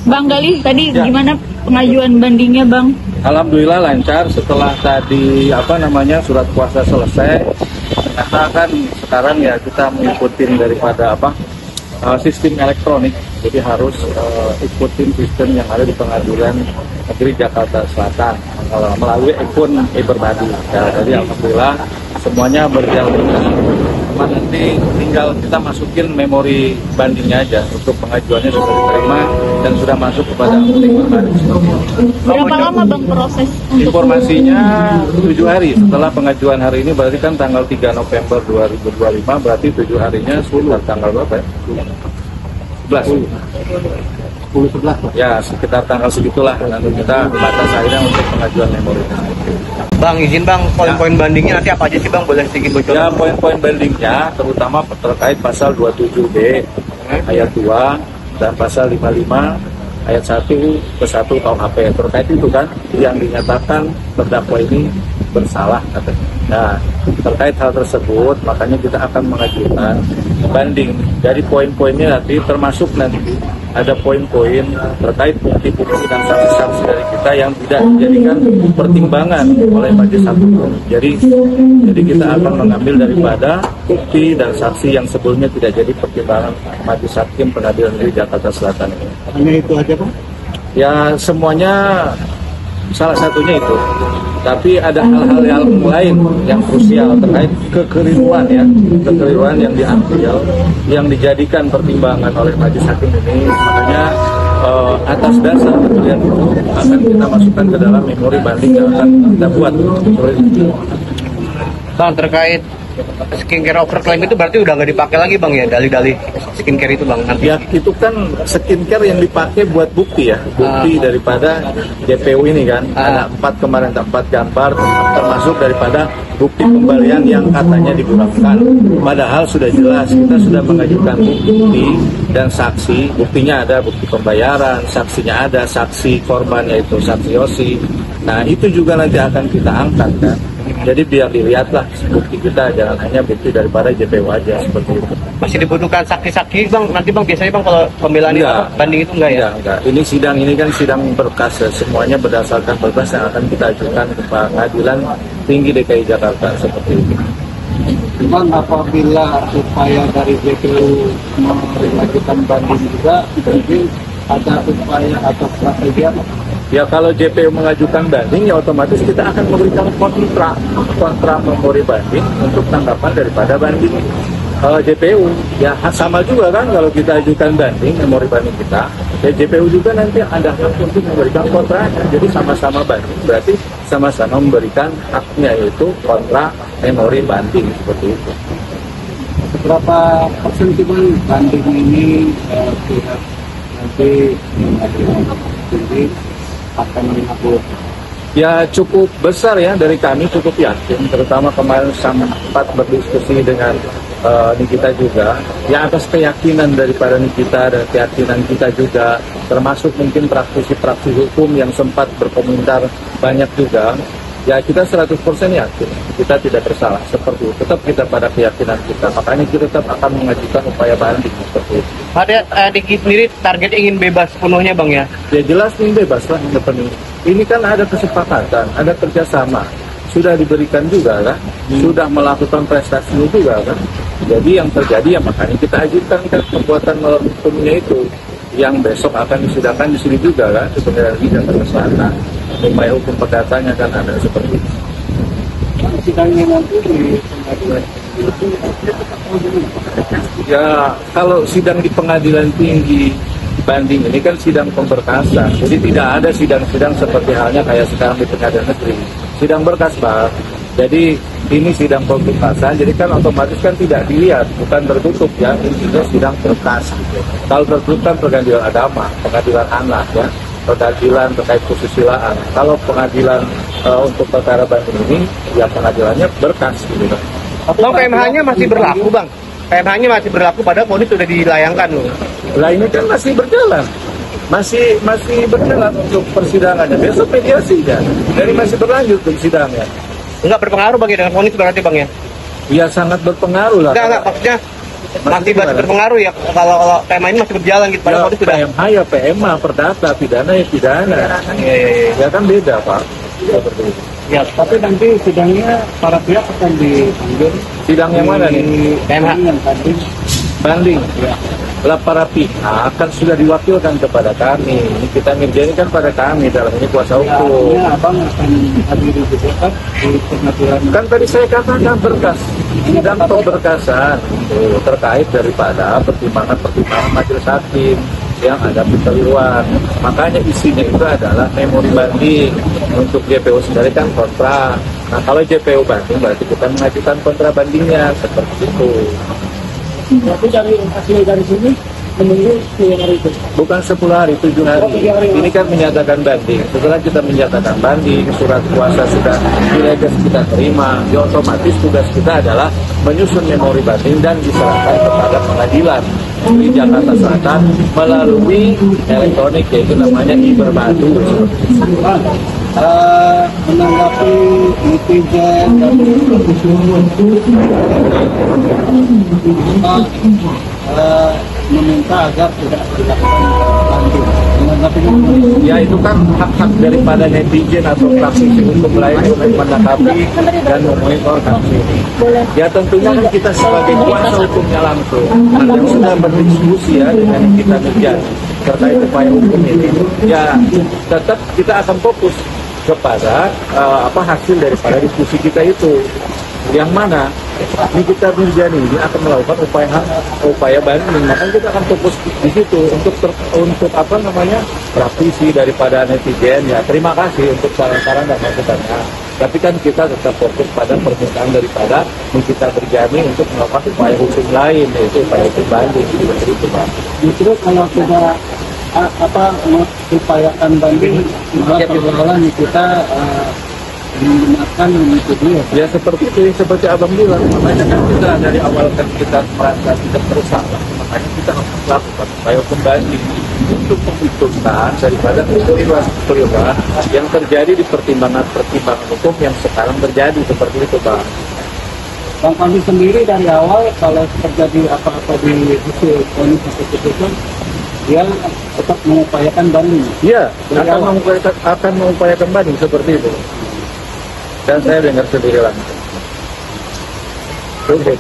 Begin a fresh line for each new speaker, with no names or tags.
Bang Galih, tadi
Ya.
gimana pengajuan bandingnya, Bang?
Alhamdulillah lancar setelah tadi surat kuasa selesai. Ternyata kan sekarang ya kita mengikuti daripada sistem elektronik. Jadi harus ikutin sistem yang ada di Pengadilan Negeri Jakarta Selatan melalui akun e-Berbadi. Ya, jadi alhamdulillah semuanya berjalan lancar. Cuma nanti tinggal kita masukin memori bandingnya aja. Untuk pengajuannya sudah diterima dan sudah masuk kepada Berbadi.
Berapa lama, Bang, proses untuk
Informasinya 7 hari setelah pengajuan hari ini, berarti kan tanggal 3 November 2025, berarti 7 harinya sekitar tanggal berapa ya? 11. Ya, sekitar tanggal segitulah nanti kita batas akhirnya untuk pengajuan memori.
Bang, izin Bang, poin-poin bandingnya nanti apa aja sih Bang? Boleh sedikit bocoran?
Ya, poin-poin bandingnya terutama terkait pasal 27B ayat 2 dan pasal 55 ayat 1 ke 1 KUHP. Terkait itu kan yang dinyatakan terdakwa ini bersalah katanya. Nah, terkait hal tersebut makanya kita akan mengajukan banding. Jadi poin-poinnya nanti termasuk nanti ada poin-poin terkait bukti-bukti dan saksi-saksi dari kita yang tidak dijadikan pertimbangan oleh majelis hakim. Jadi kita akan mengambil daripada bukti dan saksi yang sebelumnya tidak jadi pertimbangan majelis hakim Pengadilan Negeri Jakarta Selatan ini.
Hanya itu aja, Pak?
Ya semuanya salah satunya itu. Tapi ada hal-hal yang lain yang krusial terkait kekeliruan yang diambil, yang dijadikan pertimbangan oleh majelis hakim ini. Makanya atas dasar kekeliruan itu akan kita masukkan ke dalam memori banding yang akan kita buat.
Bang, terkait skincare overclaim itu berarti udah nggak dipakai lagi Bang ya, dalih-dalih skincare itu Bang nanti?
Ya itu kan skincare yang dipakai buat bukti ya, bukti daripada JPU ini kan. Ada 4 kemarin, 4 gambar termasuk daripada bukti pembalian yang katanya digunakan. Padahal sudah jelas kita sudah mengajukan bukti dan saksi. Buktinya ada bukti pembayaran, saksinya ada, saksi korbannya itu saksi Yosi. Nah itu juga nanti akan kita angkat kan. Jadi biar dilihatlah bukti kita, jangan hanya bukti daripada JPU aja seperti itu.
Masih dibutuhkan saksi-saksi Bang, nanti Bang biasanya Bang kalau pembelaan itu banding itu enggak ya?
Enggak. Ini sidang ini kan sidang berkas ya. Semuanya berdasarkan berkas yang akan kita ajukan ke Pengadilan Tinggi DKI Jakarta seperti itu.
Bang, apabila upaya dari JPU mengajukan banding juga, berarti ada upaya atau strategi apa?
Ya kalau JPU mengajukan banding ya otomatis kita akan memberikan kontra memori banding untuk tanggapan daripada banding JPU. Ya sama juga kan kalau kita ajukan banding memori banding kita, ya JPU juga nanti ada hak untuk memberikan kontra. Jadi sama-sama banding berarti sama-sama memberikan haknya, yaitu kontra memori banding seperti itu.
Berapa persen sih Bang banding ini pihak nanti tinggi akan mengabulkan?
Ya cukup besar ya, dari kami cukup yakin, terutama kemarin sempat berdiskusi dengan Nikita juga, ya atas keyakinan daripada Nikita dan keyakinan kita juga, termasuk mungkin praktisi-praktisi hukum yang sempat berkomentar banyak juga, ya kita 100% yakin kita tidak bersalah seperti itu. Tetap kita pada keyakinan kita, makanya kita tetap akan mengajukan upaya banding seperti itu.
Ada Diki sendiri target ingin bebas sepenuhnya Bang ya?
Ya jelas ini bebas lah sepenuhnya. Ini kan ada kesepakatan, ada kerjasama, sudah diberikan juga kan, sudah melakukan prestasi juga kan. Jadi yang terjadi ya makanya kita ajukan kan perbuatan melawan hukumnya itu, yang besok akan disidangkan di sini juga kan, di Pengadilan Negeri Jakarta Selatan. Upaya hukum perdatanya kan ada seperti itu.
Sidangnya nanti di pengadilan
Ya kalau sidang di Pengadilan Tinggi banding ini kan sidang pemberkasan, jadi tidak ada sidang-sidang seperti halnya kayak sekarang di Pengadilan Negeri, sidang berkas Pak. Jadi ini sidang pemberkasan, jadi kan otomatis kan tidak dilihat, bukan tertutup ya, ini sidang berkas. Kalau tertutup kan pengadilan agama, pengadilan anak ya, pengadilan terkait kesusilaan. Kalau pengadilan untuk perkara banding ini, ya pengadilannya berkas gitu kan.
Bang, PMH-nya masih berlaku Bang? PMH-nya masih berlaku padahal vonis sudah dilayangkan loh.
Lah ini kan masih berjalan, masih berjalan untuk persidangannya. Besok mediasi kan, jadi masih berlanjut persidangannya.
Enggak berpengaruh Bang ya dengan vonis berarti Bang ya?
Ya sangat berpengaruh lah.
Enggak maksudnya Masih berpengaruh ya kalau PMA ini masih berjalan gitu. Padahal
Ya,
sudah.
PMA ya PMA, perdata, pidana ya pidana. Ya kan beda Pak. Seperti itu.
Ya, tapi nanti sidangnya para pihak akan dipanggil.
Sidang yang mana nih?
PMH.
Yang tadi.
Banding. Lah para pihak kan sudah diwakilkan kepada kami. Ini kita ngerjain kan pada kami dalam ini kuasa hukum.
Ya, abang akan hadiri juga kan di pengadilan.
Kan tadi saya katakan berkas sidang pemberkasan terkait daripada pertimbangan majelis hakim yang ada kekeliruan. Makanya isinya itu adalah memori banding. Untuk JPO sendiri kan kontra. Nah kalau JPO banding berarti kita mengajukan kontra bandingnya seperti itu.
Tapi dari hasil dari sini menunggu 10 hari itu.
Bukan 10 hari, 7 hari. Ini kan menyatakan banding. Setelah kita menyatakan banding, surat kuasa sudah dilegas kita terima, ya otomatis tugas kita adalah menyusun memori banding dan diserahkan kepada pengadilan di Jakarta Selatan melalui elektronik, yaitu namanya e-berbatu.
Menanggapi netizen dan meminta agar tidak dilakukan banding. Menanggapi
Ya itu kan hak-hak daripada netizen atau praktisi hukum lain untuk menanggapi dan memonitor kasus ini. Ya tentunya kan kita sebagai kuasa hukumnya langsung yang sudah berdiskusi ya dengan kita kerjaan terkait upaya hukum ini. Ya tetap kita akan fokus kepada hasil daripada diskusi kita itu, yang mana ini kita Mirjani ini akan melakukan upaya banding. Makanya kita akan fokus di situ untuk praktisi daripada netizen. Ya terima kasih untuk saran-saran dan masukannya. Tapi kan kita tetap fokus pada permintaan daripada kita Mirjani untuk melakukan upaya hukum lain, yaitu upaya hukum banding seperti itu Pak.
justru kalau sudah mengupayakan banding malah persoalan kita menggunakan metode
Ya seperti itu, seperti abang bilang. Makanya kan kita dari awal kan kita merasa tidak bersalah. Makanya kita harus melakukan upaya hukum banding untuk menghitungkan daripada kekeliruan yang terjadi di pertimbangan hukum yang sekarang terjadi seperti itu Pak.
Bang Fandi sendiri dari awal kalau terjadi apa-apa di hasil ponis atau keputusan dia tetap mengupayakan banding.
Iya, akan mengupayakan banding seperti itu. Dan saya dengar sendiri langsung. Oke.